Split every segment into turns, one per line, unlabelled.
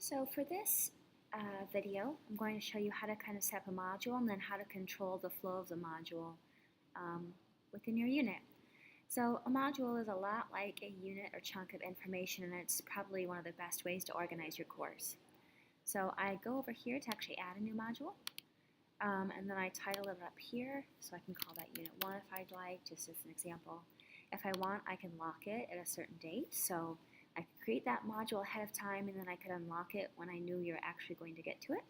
So for this video, I'm going to show you how to kind of set up a module and then how to control the flow of the module within your unit. So a module is a lot like a unit or chunk of information, and it's probably one of the best ways to organize your course. So I go over here to actually add a new module, and then I title it up here, so I can call that Unit 1 if I'd like, just as an example. If I want, I can lock it at a certain date, so I could create that module ahead of time, and then I could unlock it when I knew you're actually going to get to it.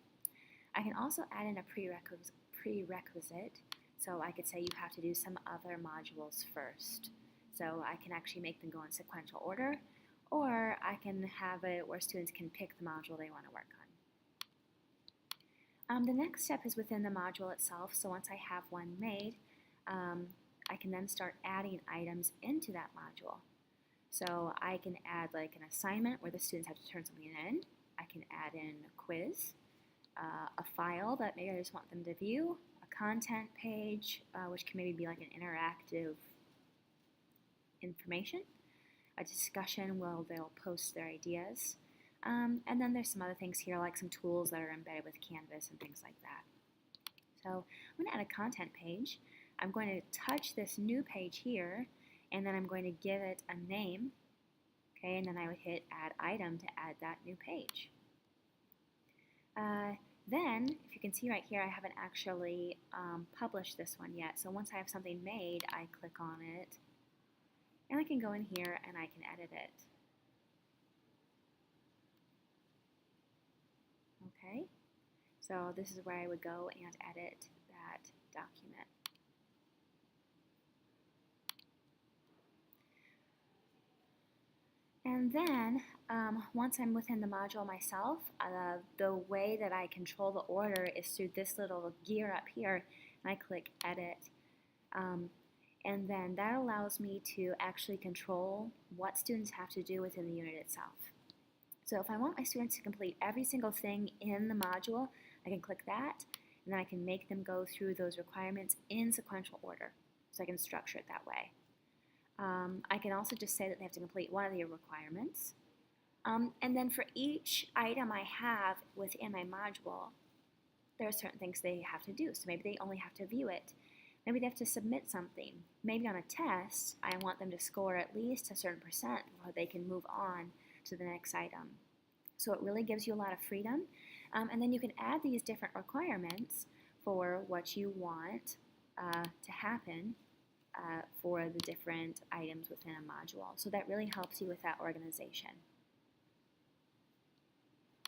I can also add in a prerequisite, so I could say you have to do some other modules first. So I can actually make them go in sequential order, or I can have it where students can pick the module they want to work on. The next step is within the module itself, so once I have one made, I can then start adding items into that module. So I can add like an assignment where the students have to turn something in. I can add in a quiz, a file that maybe I just want them to view, a content page, which can maybe be like an interactive information, a discussion where they'll post their ideas, and then there's some other things here like some tools that are embedded with Canvas and things like that. So I'm going to add a content page. I'm going to touch this new page here, and then I'm going to give it a name, okay, and then I would hit add item to add that new page. Then, if you can see right here, I haven't actually published this one yet, so once I have something made, I click on it, and I can go in here and I can edit it. Okay, so this is where I would go and edit that document. And then, once I'm within the module myself, the way that I control the order is through this little gear up here, and I click Edit. And then that allows me to actually control what students have to do within the unit itself. So if I want my students to complete every single thing in the module, I can click that, and then I can make them go through those requirements in sequential order. So I can structure it that way. I can also just say that they have to complete one of the requirements. And then for each item I have within my module, there are certain things they have to do. So maybe they only have to view it. Maybe they have to submit something. Maybe on a test, I want them to score at least a certain percent before they can move on to the next item. So it really gives you a lot of freedom. And then you can add these different requirements for what you want to happen for the different items within a module. So that really helps you with that organization.